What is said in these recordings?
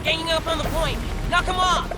Ganging up on the point. Knock him off!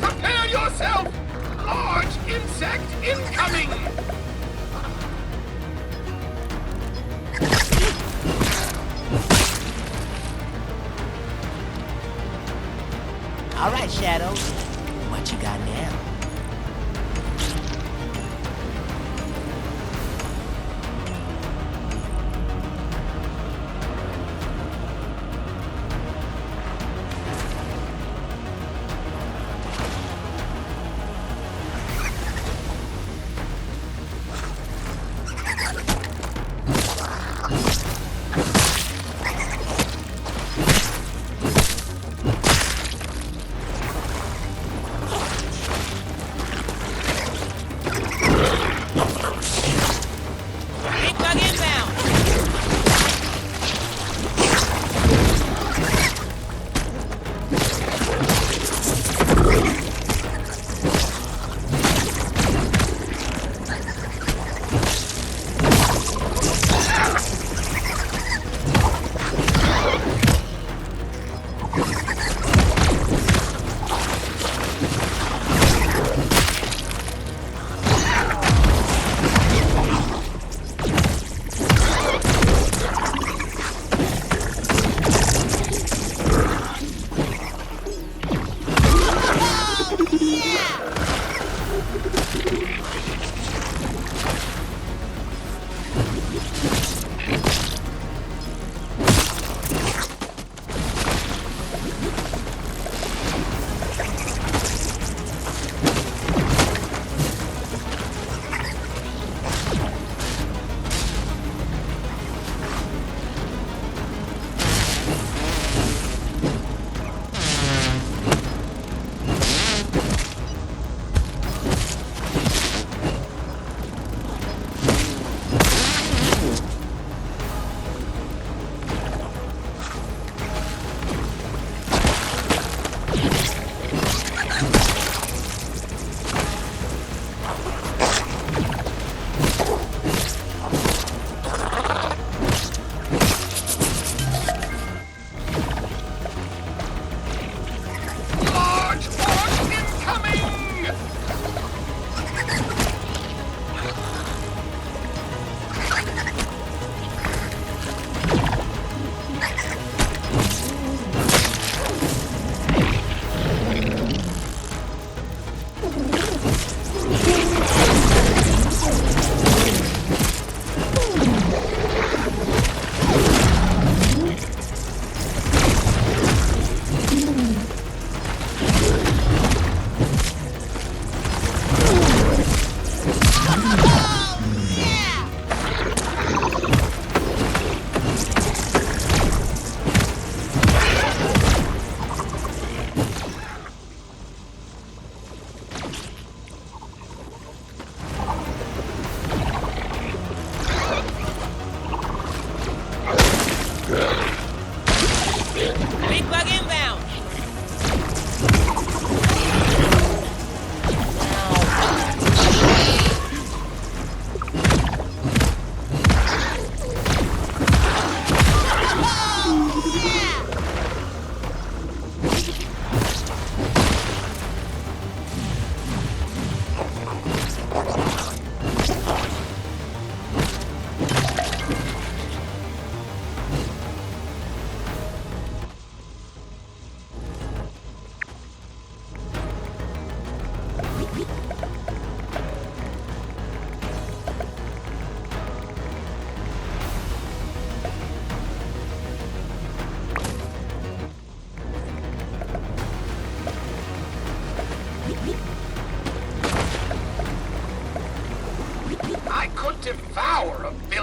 Prepare yourself! Large insect incoming! All right, Shadow. What you got now?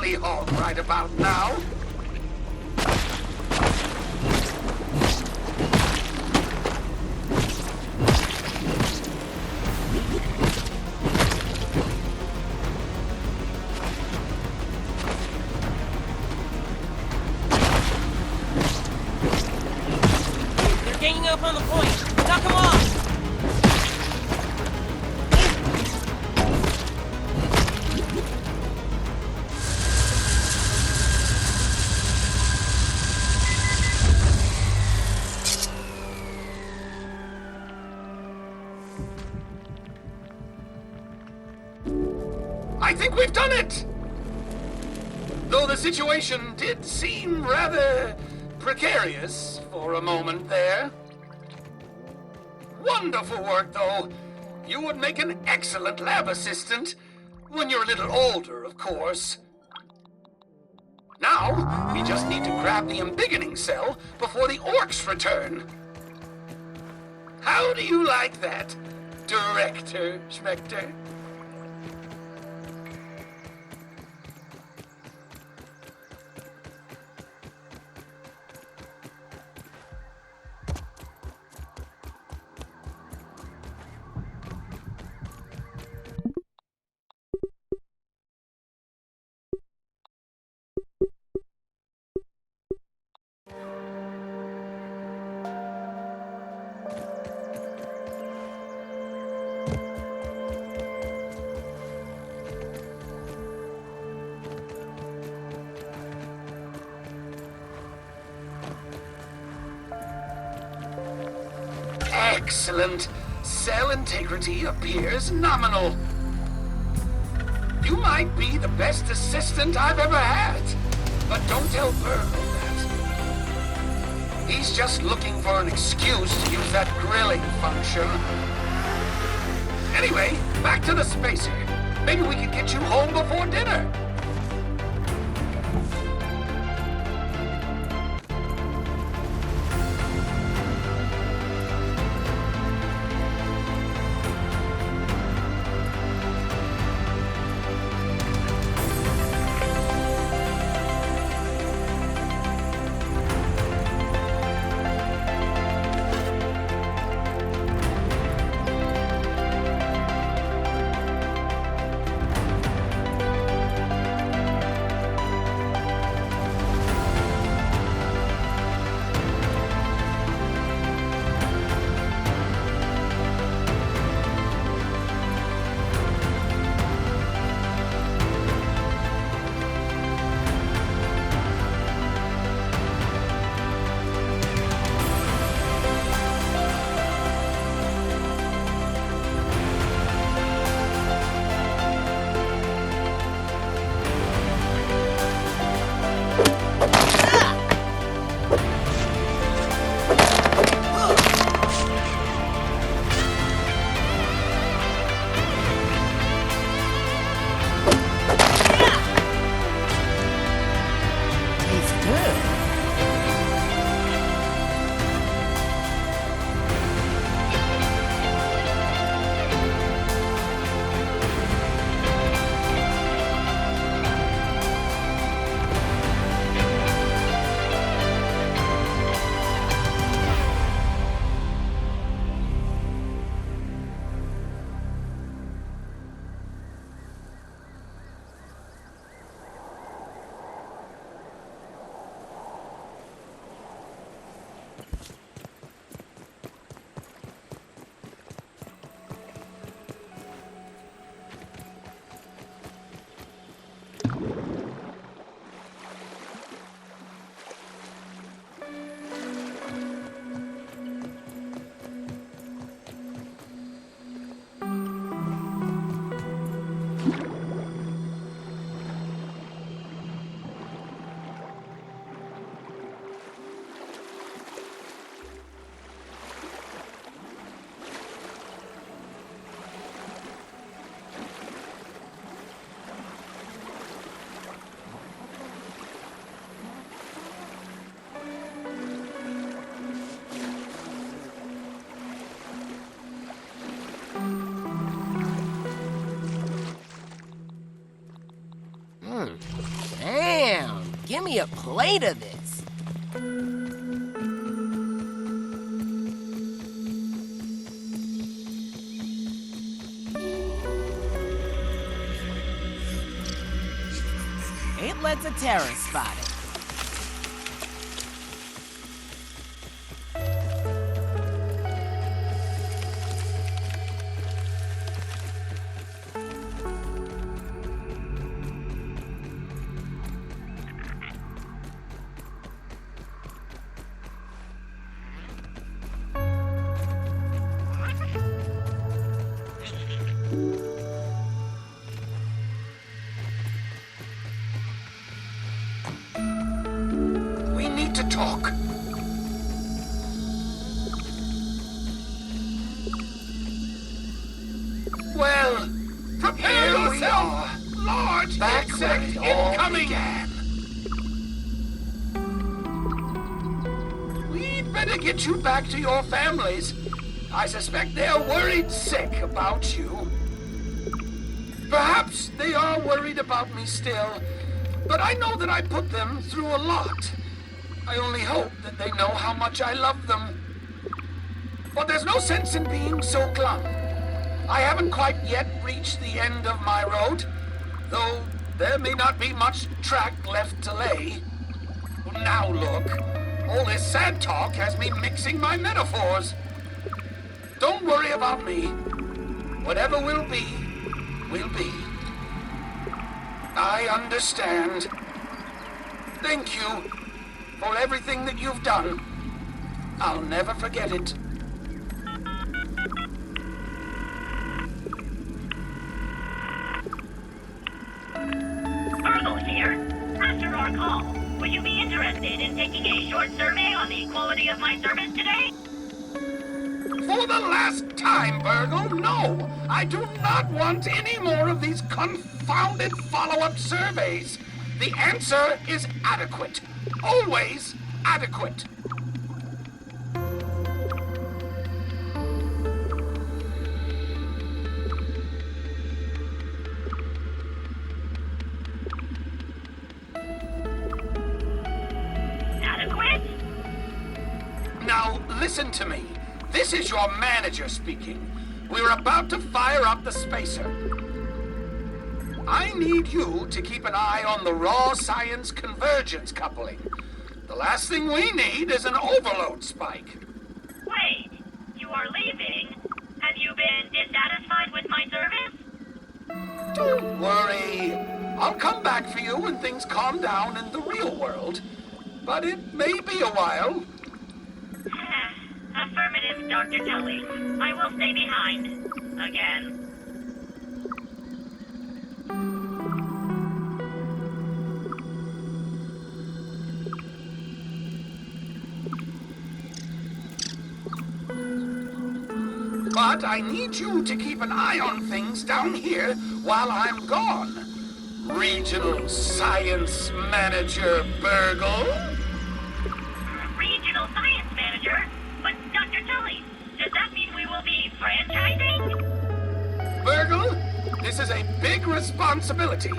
really home right about now. They're ganging up on the point. Knock them off! I think we've done it! Though the situation did seem rather precarious for a moment there. Wonderful work, though. You would make an excellent lab assistant. When you're a little older, of course. Now, we just need to grab the embiggening cell before the orcs return. How do you like that, Director Schmector? Excellent. Cell integrity appears nominal. You might be the best assistant I've ever had, but don't tell Virgo that. He's just looking for an excuse to use that grilling function. Anyway, back to the spacer. Maybe we can get you home before dinner. Give me a plate of this. It lets a terrorist spot it. We need to talk. Well, prepare yourself. Large insect incoming. We'd better get you back to your families. I suspect they're worried sick about you. Perhaps they are worried about me still, but I know that I put them through a lot. I only hope that they know how much I love them. But there's no sense in being so glum. I haven't quite yet reached the end of my road, though there may not be much track left to lay. Now look, all this sad talk has me mixing my metaphors. Don't worry about me. Whatever will be, will be. I understand. Thank you for everything that you've done. I'll never forget it. Virgo here. After our call, would you be interested in taking a short survey on the quality of my service today? For the last time, Burgle, no! I do not want any more of these confounded follow-up surveys. The answer is adequate. Always adequate. Adequate? Now, listen to me. This is your manager speaking. We're about to fire up the spacer. I need you to keep an eye on the raw science convergence coupling. The last thing we need is an overload spike. Wait, you are leaving? Have you been dissatisfied with my service? Don't worry. I'll come back for you when things calm down in the real world. But it may be a while. Affirmative, Dr. Tully. I will stay behind. Again. But I need you to keep an eye on things down here while I'm gone. Regional Science Manager Burgle. Regional Science Manager? But Dr. Tully, does that mean we will be franchising? Burgle, this is a big responsibility.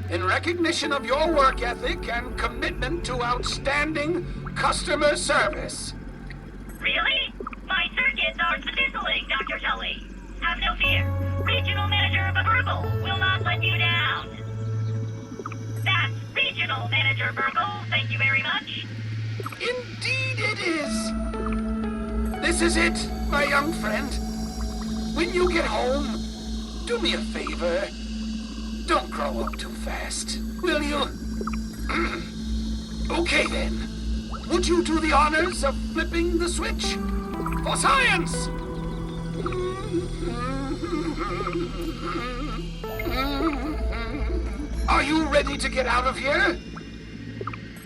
In recognition of your work ethic and commitment to outstanding customer service. Really? My circuits are sizzling, Dr. Tully. Have no fear. Regional Manager Burgle will not let you down. That's Regional Manager Burgle. Thank you very much. Indeed it is. This is it, my young friend. When you get home, do me a favor. Don't grow up too fast, will you? Okay then. Would you do the honors of flipping the switch? For science! Are you ready to get out of here?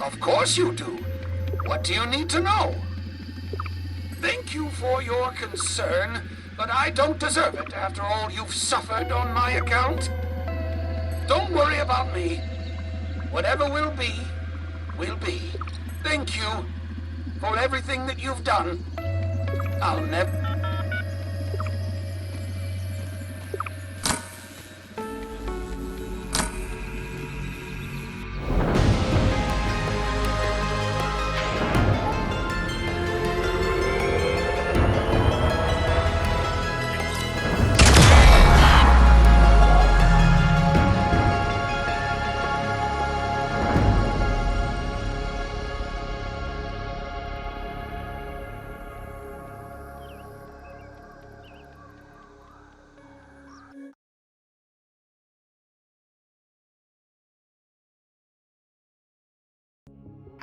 Of course you do. What do you need to know? Thank you for your concern, but I don't deserve it after all you've suffered on my account. Don't worry about me. Whatever will be, will be. Thank you for everything that you've done. I'll never...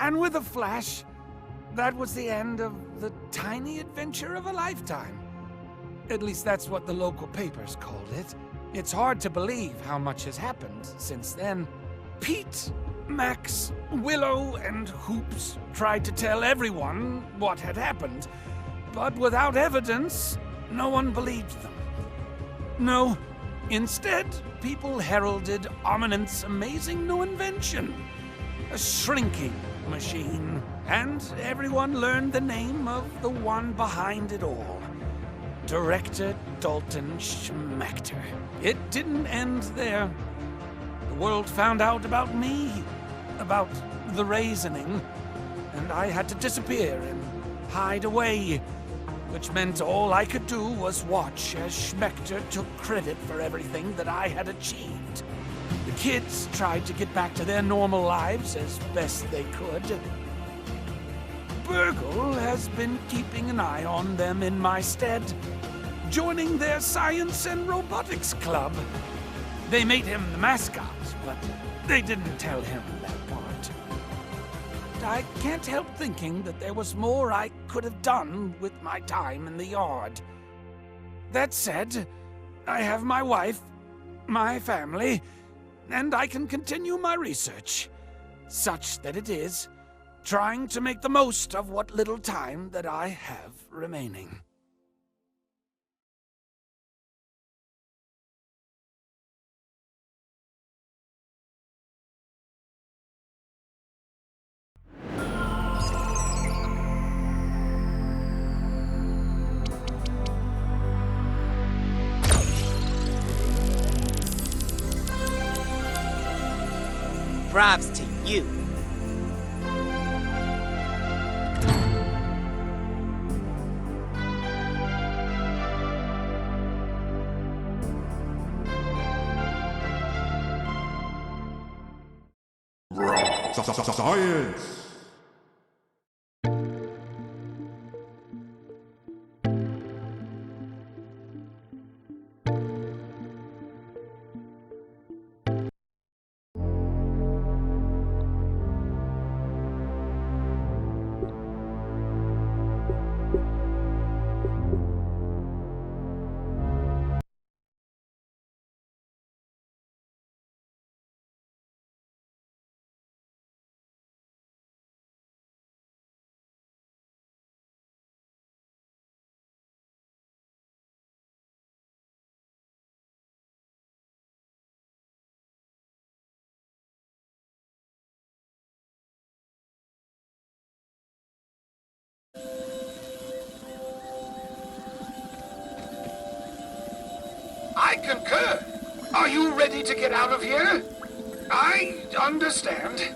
And with a flash, that was the end of the tiny adventure of a lifetime. At least that's what the local papers called it. It's hard to believe how much has happened since then. Pete, Max, Willow, and Hoops tried to tell everyone what had happened, but without evidence, no one believed them. No, instead, people heralded Ominent's amazing new invention, a shrinking machine, and everyone learned the name of the one behind it all. Director Dalton Schmechter. It didn't end there. The world found out about me, about the raisoning, and I had to disappear and hide away, which meant all I could do was watch as Schmechter took credit for everything that I had achieved. The kids tried to get back to their normal lives as best they could. Burgle has been keeping an eye on them in my stead, joining their science and robotics club. They made him the mascot, but they didn't tell him that part. I can't help thinking that there was more I could have done with my time in the yard. That said, I have my wife, my family, and I can continue my research, such that it is, trying to make the most of what little time that I have remaining. Props to you. Science! I concur. Are you ready to get out of here? I understand.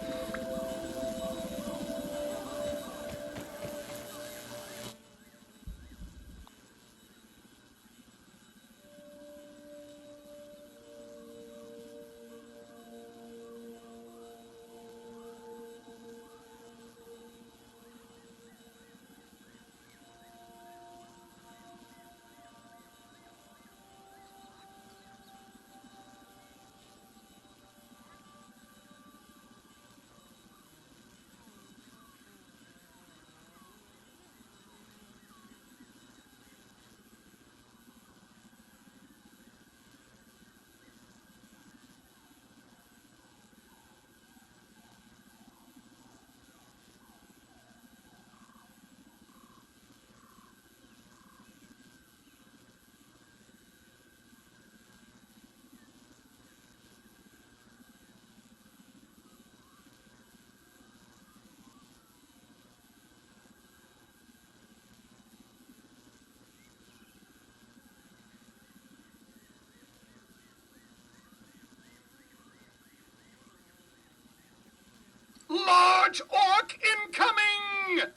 Large orc incoming!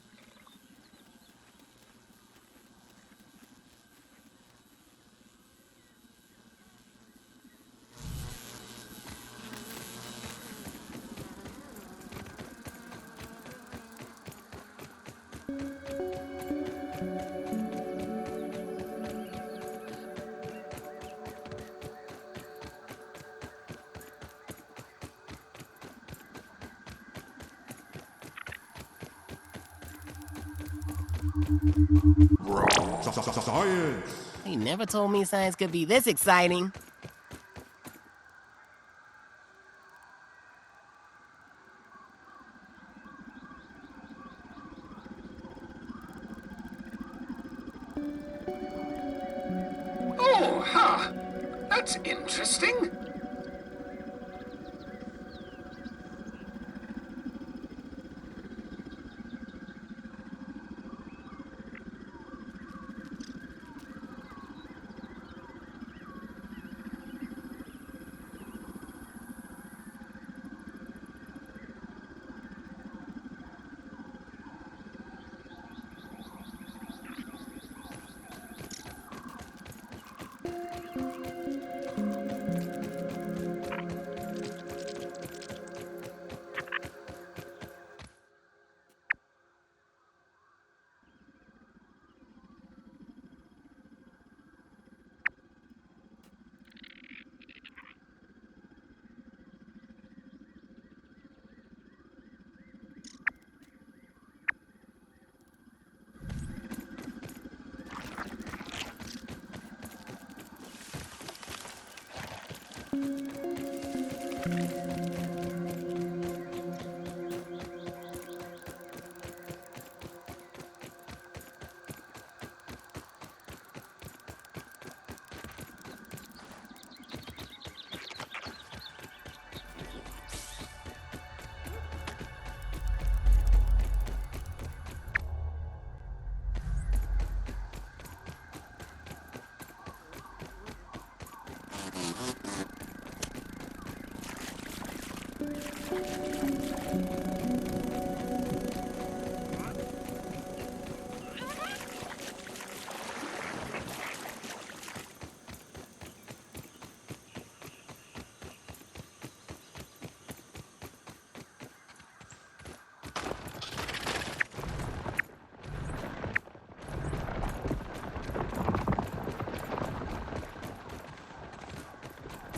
Science! He never told me science could be this exciting. Oh, huh. That's interesting.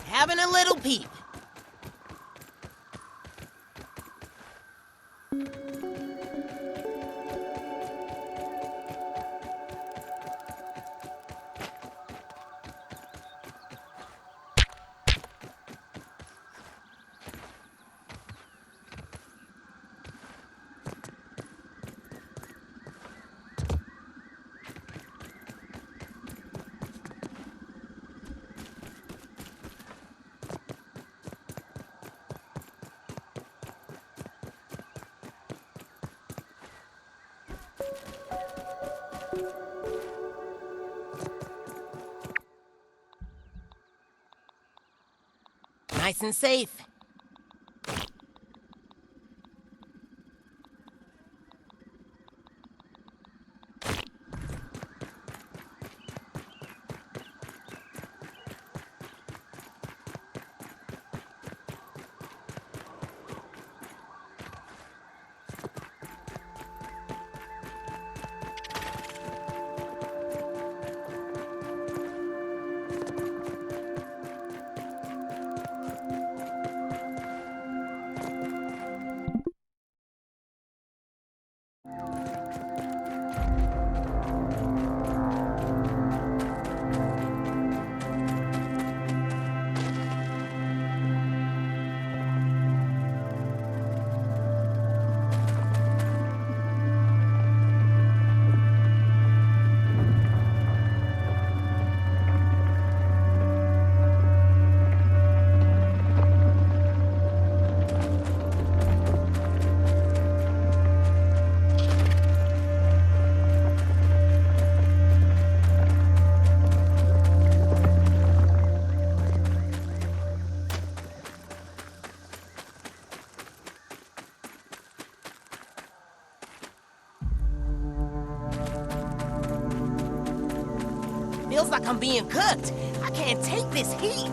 Having a little peep. Nice and safe. Feels like I'm being cooked. I can't take this heat.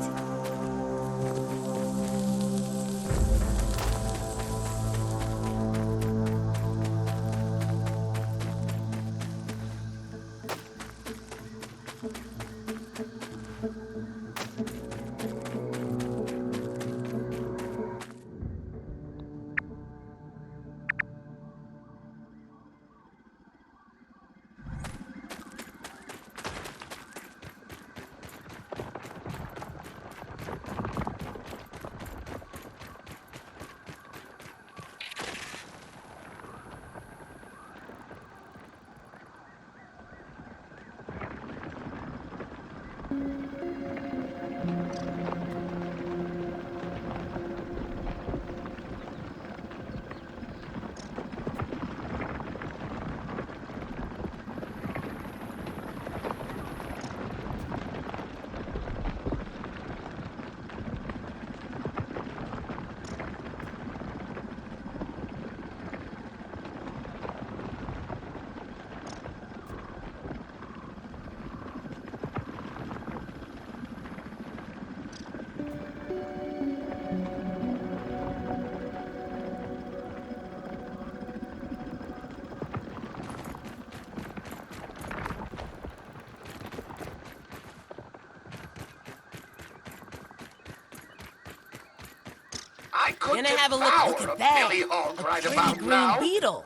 could Gonna have a devour look a at that. billy hog A right pretty about green now. beetle.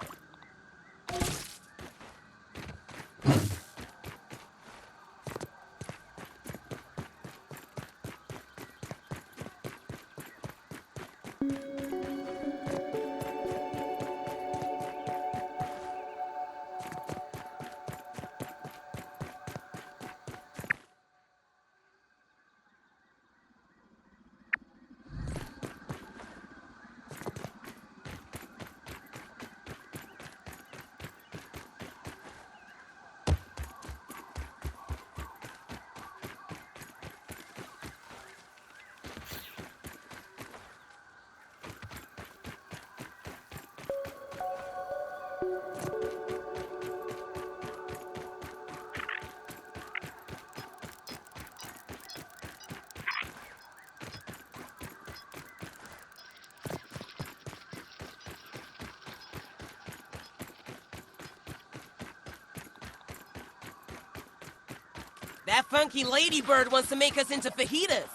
That funky ladybird wants to make us into fajitas.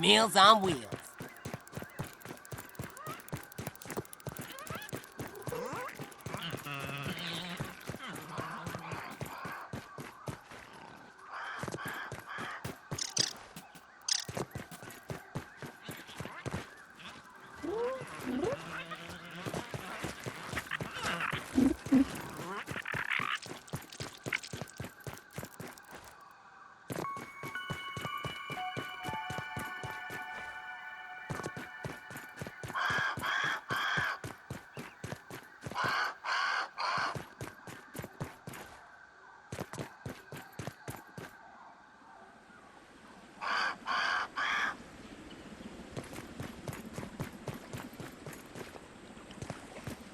Meals on Wheels.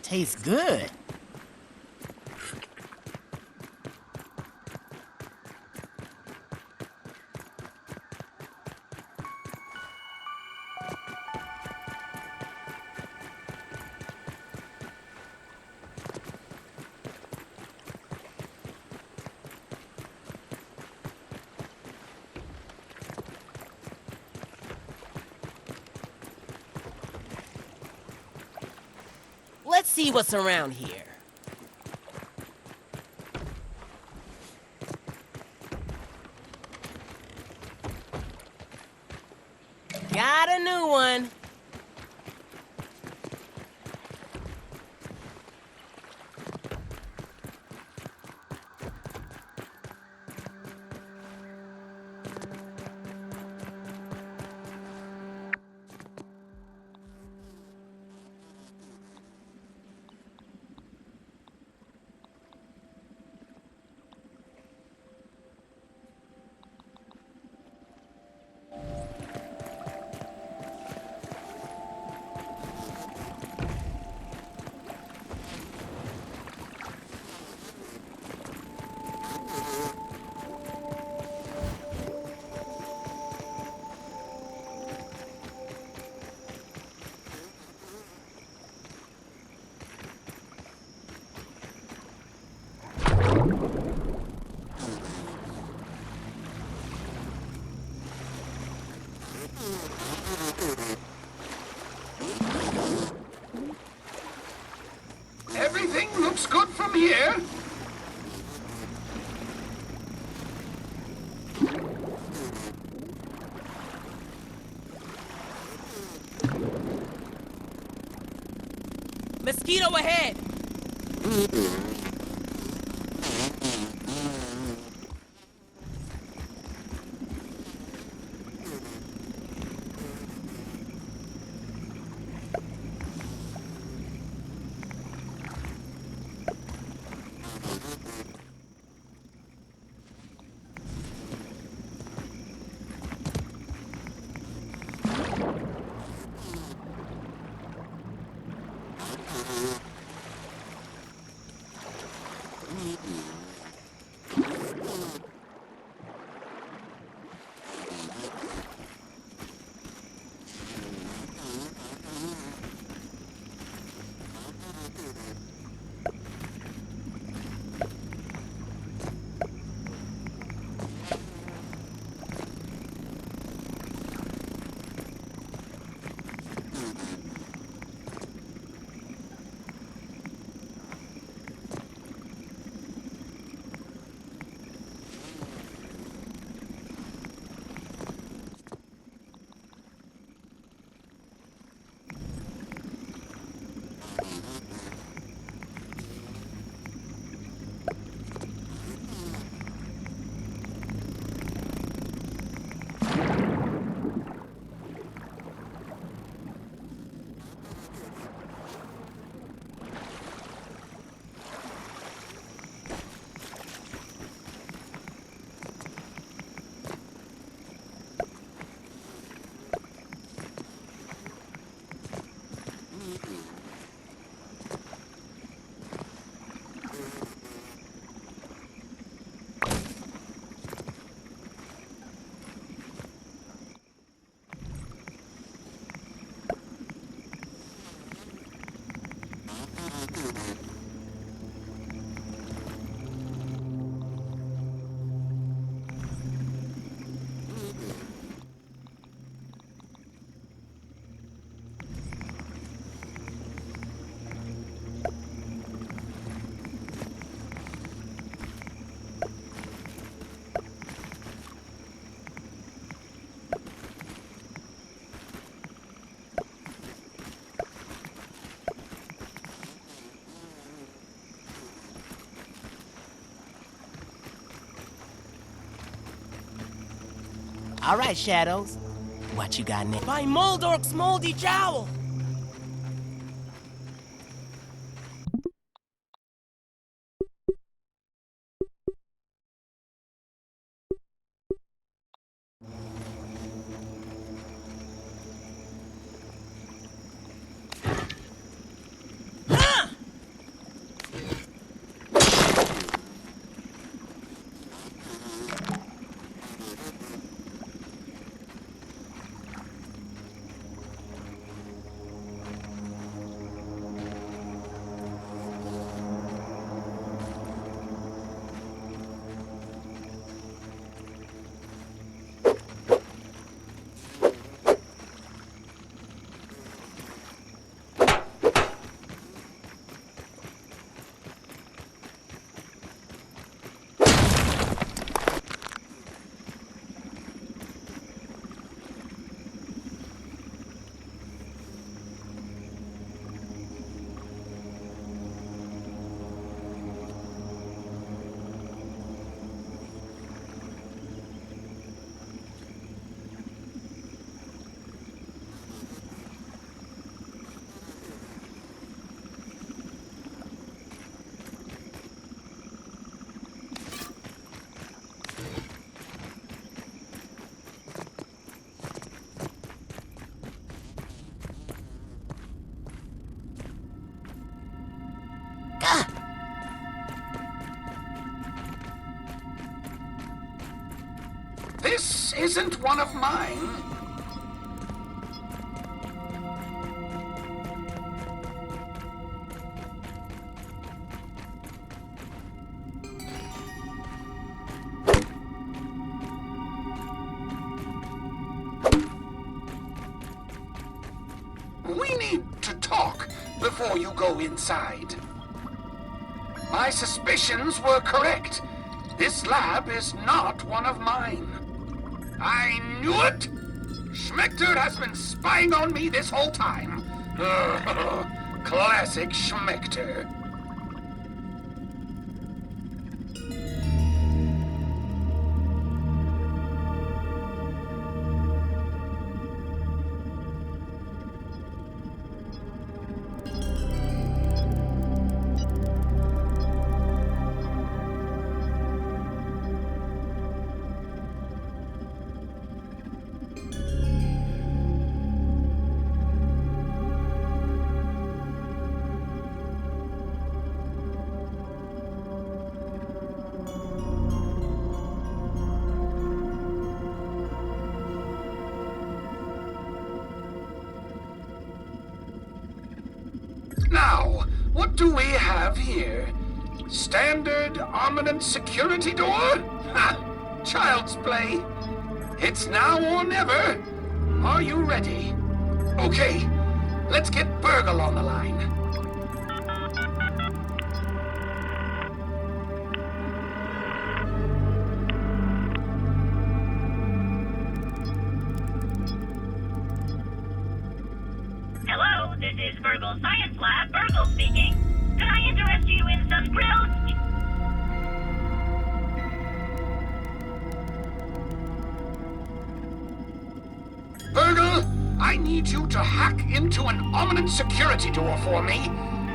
Tastes good. Let's see what's around here. Got a new one. here. Mosquito ahead! All right, Shadows. What you got next? By Moldork's moldy jowl! This isn't one of mine. We need to talk before you go inside. My suspicions were correct. This lab is not one of mine. I knew it! Schmechter has been spying on me this whole time. Classic Schmechter. Now, what do we have here? Standard armament security door? Ha! Child's play. It's now or never. Are you ready? Okay, let's get Burgle on the line. Hello, this is Virgo Science Lab. Virgo speaking. Could I interest you in some grilled... Burgle, I need you to hack into an armament security door for me.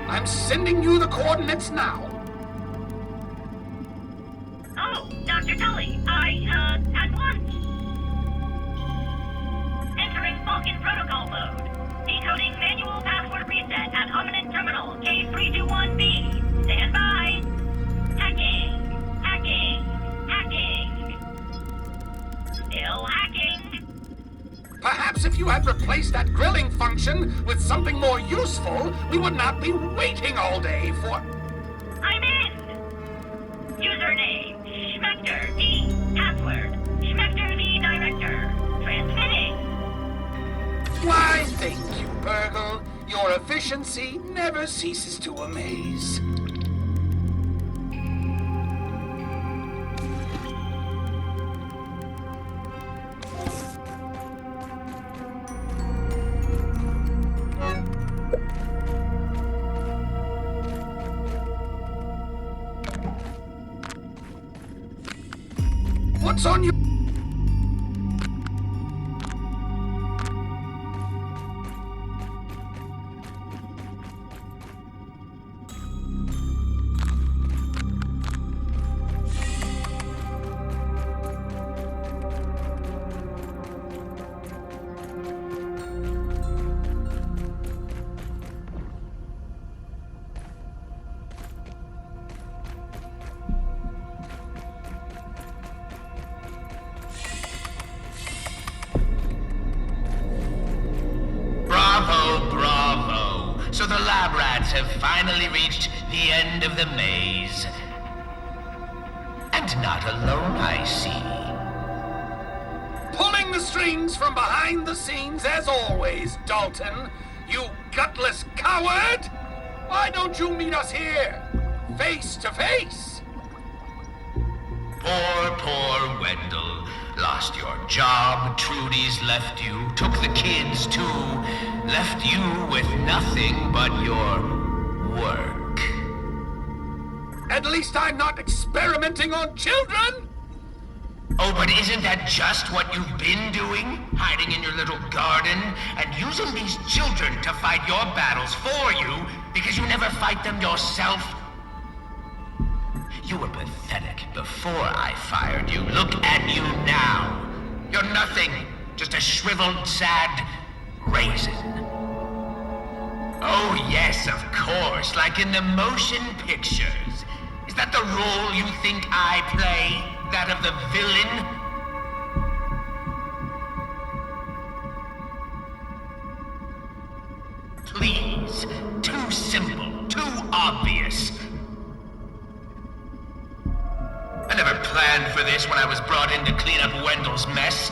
I'm sending you the coordinates now. Oh, Dr. Tully, at once. Entering Falcon protocol mode. Decoding manual password reset at Omnin Terminal K321B. Stand by. Hacking. Still hacking. Perhaps if you had replaced that grilling function with something more useful, we would not be waiting all day for... I'm in. Username, Schmechter D. Password, Schmechter the Director. Transmitting. Why, thank you, Burgle. Your efficiency never ceases to amaze. What's on your... Bravo! So the lab rats have finally reached the end of the maze. And not alone, I see. Pulling the strings from behind the scenes as always, Dalton. You gutless coward! Why don't you meet us here? Face to face? Poor Wendell. Lost your job, Trudy's left you, took the kids too, left you with nothing but your work. At least I'm not experimenting on children! Oh, but isn't that just what you've been doing? Hiding in your little garden and using these children to fight your battles for you because you never fight them yourself? You were pathetic before I fired you. Look at you now. You're nothing. Just a shriveled, sad raisin. Oh, yes, of course. Like in the motion pictures. Is that the role you think I play? That of the villain? Please. Too simple. Too obvious. I never planned for this when I was brought in to clean up Wendell's mess.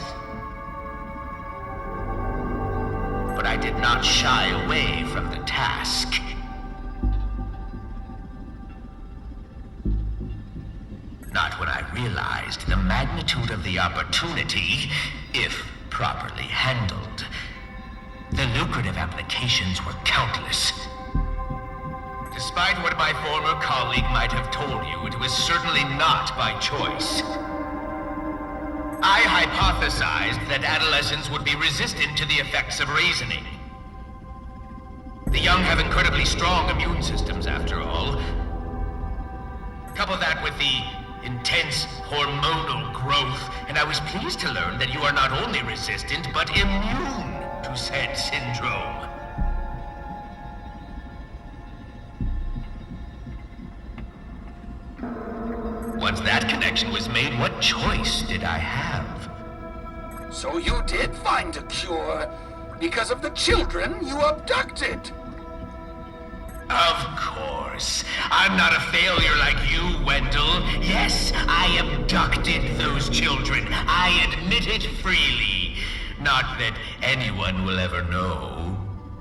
But I did not shy away from the task. realized the magnitude of the opportunity, if properly handled. The lucrative applications were countless. Despite what my former colleague might have told you, it was certainly not by choice. I hypothesized that adolescents would be resistant to the effects of reasoning. The young have incredibly strong immune systems, after all. Couple that with the intense hormonal growth, and I was pleased to learn that you are not only resistant, but immune to said syndrome. Once that connection was made, what choice did I have? So you did find a cure because of the children you abducted. Of course. I'm not a failure like you, Wendell. Yes, I abducted those children. I admit it freely. Not that anyone will ever know.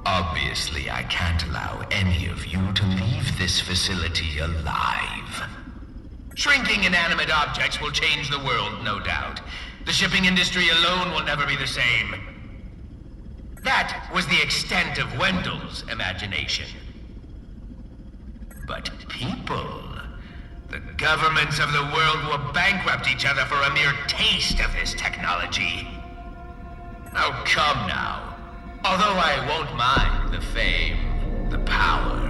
Obviously, I can't allow any of you to leave this facility alive. Shrinking inanimate objects will change the world, no doubt. The shipping industry alone will never be the same. That was the extent of Wendell's imagination. But people, the governments of the world will bankrupt each other for a mere taste of this technology. Oh, come now. Although I won't mind the fame, the power,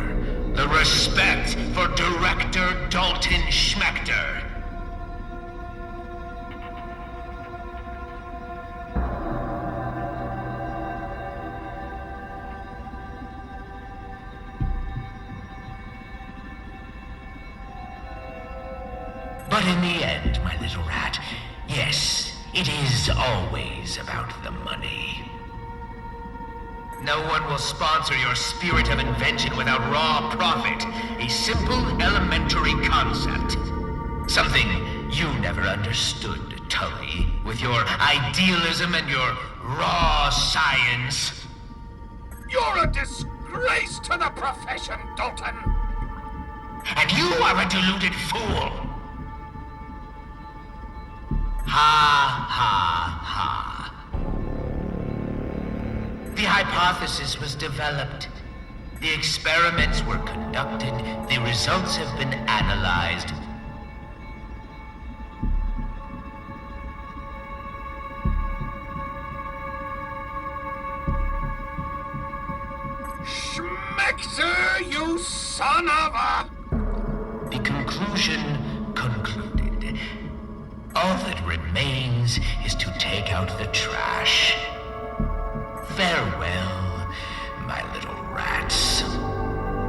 the respect for Director Dalton Schmechter. But in the end, my little rat, yes, it is always about the money. No one will sponsor your spirit of invention without raw profit. A simple, elementary concept. Something you never understood, Tully, with your idealism and your raw science. You're a disgrace to the profession, Dalton. And you are a deluded fool. Ha, ha, ha. The hypothesis was developed. The experiments were conducted. The results have been analyzed. Schmechter, you son of a... The conclusion concluded. All that remains is to take out the trash. Farewell, my little rats.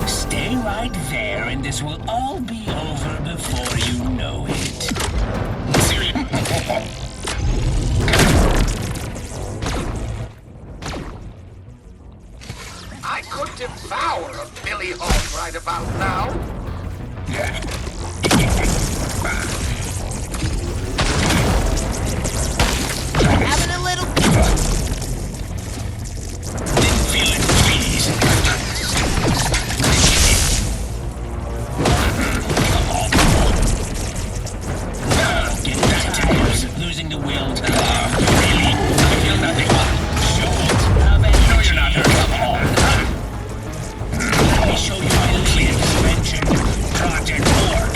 Stay right there, and this will all be over before you know it. I could devour a Billy Hawk right about now. Having a little... Didn't feel it, please. Get back to this. Losing the will to live. Really? I feel nothing. Sure. How about you? No, you're not hurt. Come on. Let me show you my latest invention. Project Orc.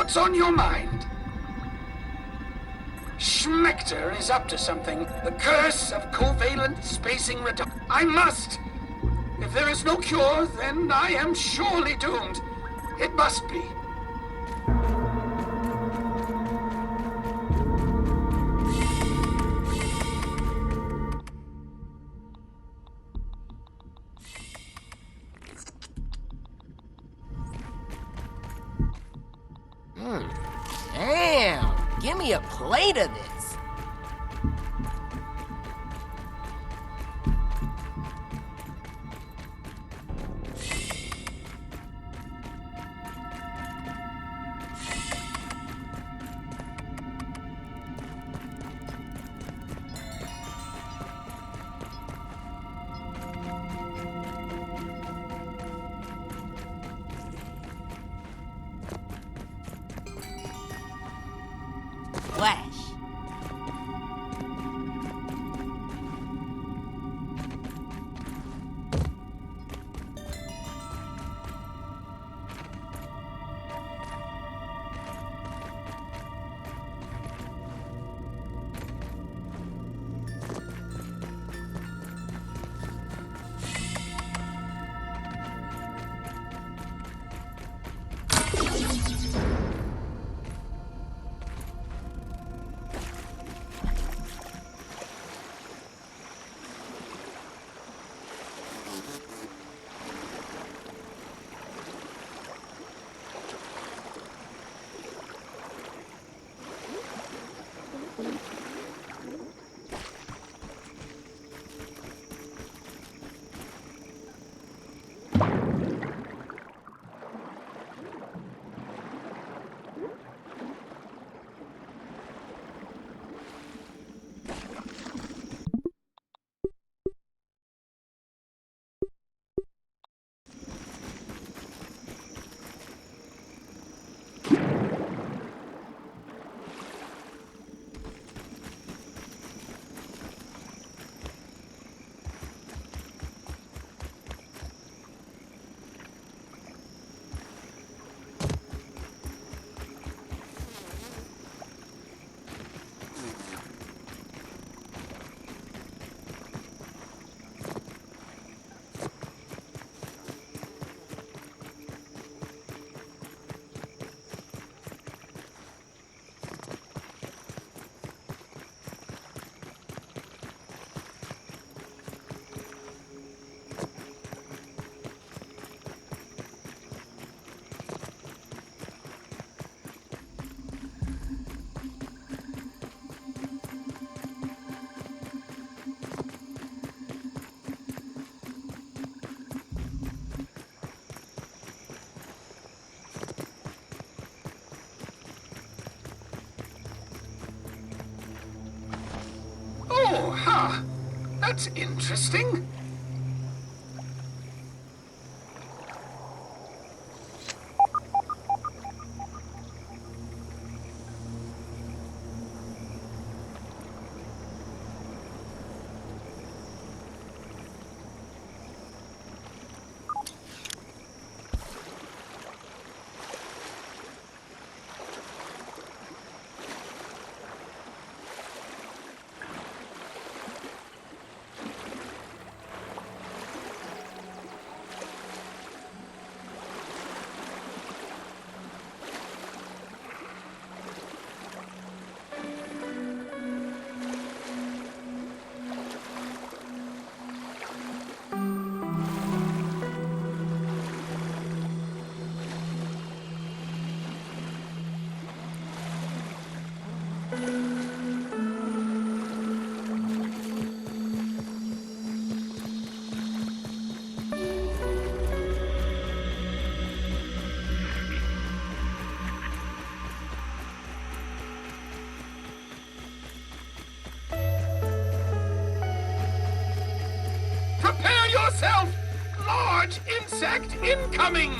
What's on your mind? Schmechter is up to something. The curse of covalent spacing reduction. I must! If there is no cure, then I am surely doomed. It must be. Damn! Give me a plate of this. Flash. Oh, huh. That's interesting. Prepare yourself! Large insect incoming!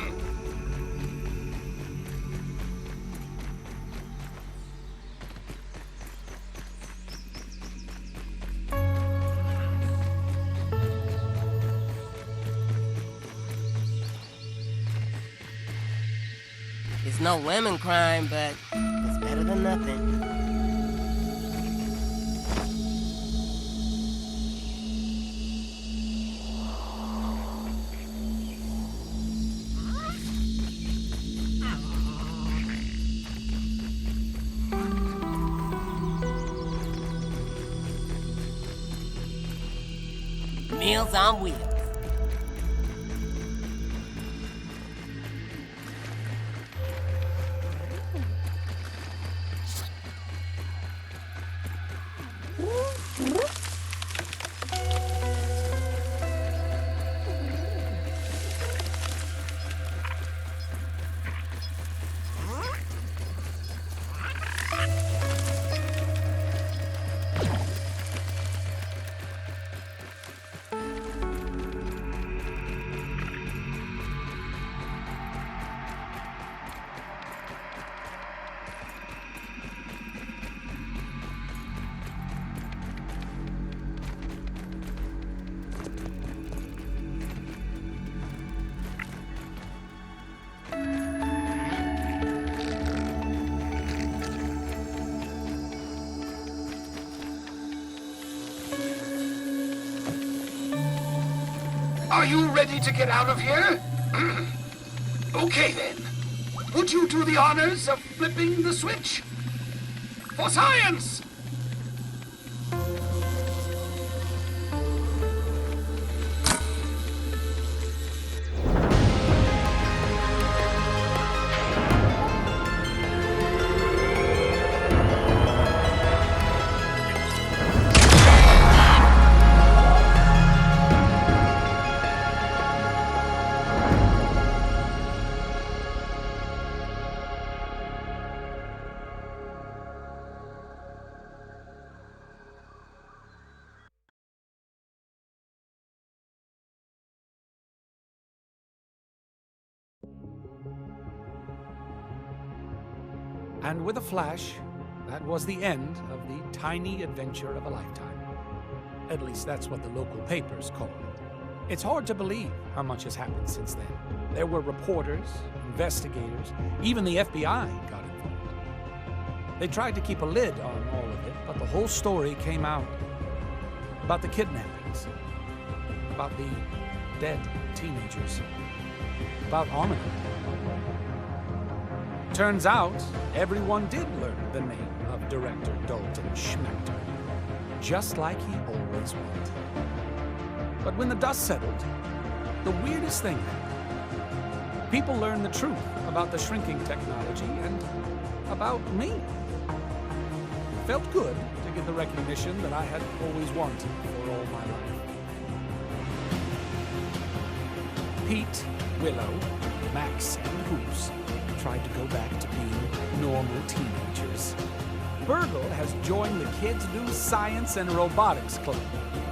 It's no lemon crime, but it's better than nothing. Meals on Wheels. Are you ready to get out of here? Okay then. Would you do the honors of flipping the switch? For science! And with a flash, that was the end of the tiny adventure of a lifetime. At least that's what the local papers call it. It's hard to believe how much has happened since then. There were reporters, investigators, even the FBI got involved. They tried to keep a lid on all of it, but the whole story came out. About the kidnappings, about the dead teenagers, about Omni. Turns out, everyone did learn the name of Director Dalton Schmechter, just like he always would. But when the dust settled, the weirdest thing happened. People learned the truth about the shrinking technology and about me. It felt good to get the recognition that I had always wanted for all my life. Pete, Willow, Max, and Hoops tried to go back to being normal teenagers. Burgle has joined the Kids Do Science and Robotics Club.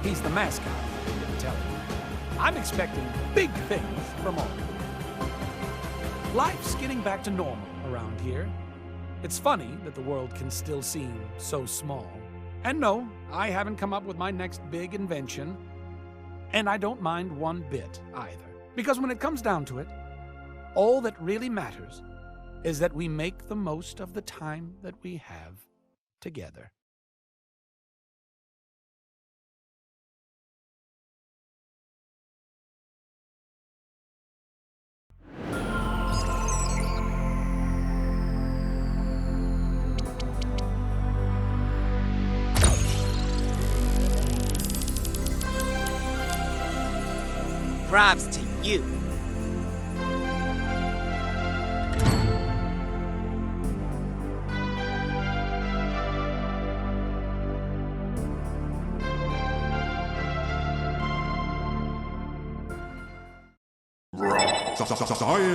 He's the mascot, if you didn't tell him. I'm expecting big things from all of them. Life's getting back to normal around here. It's funny that the world can still seem so small. And no, I haven't come up with my next big invention. And I don't mind one bit either. Because when it comes down to it, all that really matters is that we make the most of the time that we have together. Props to you. Science.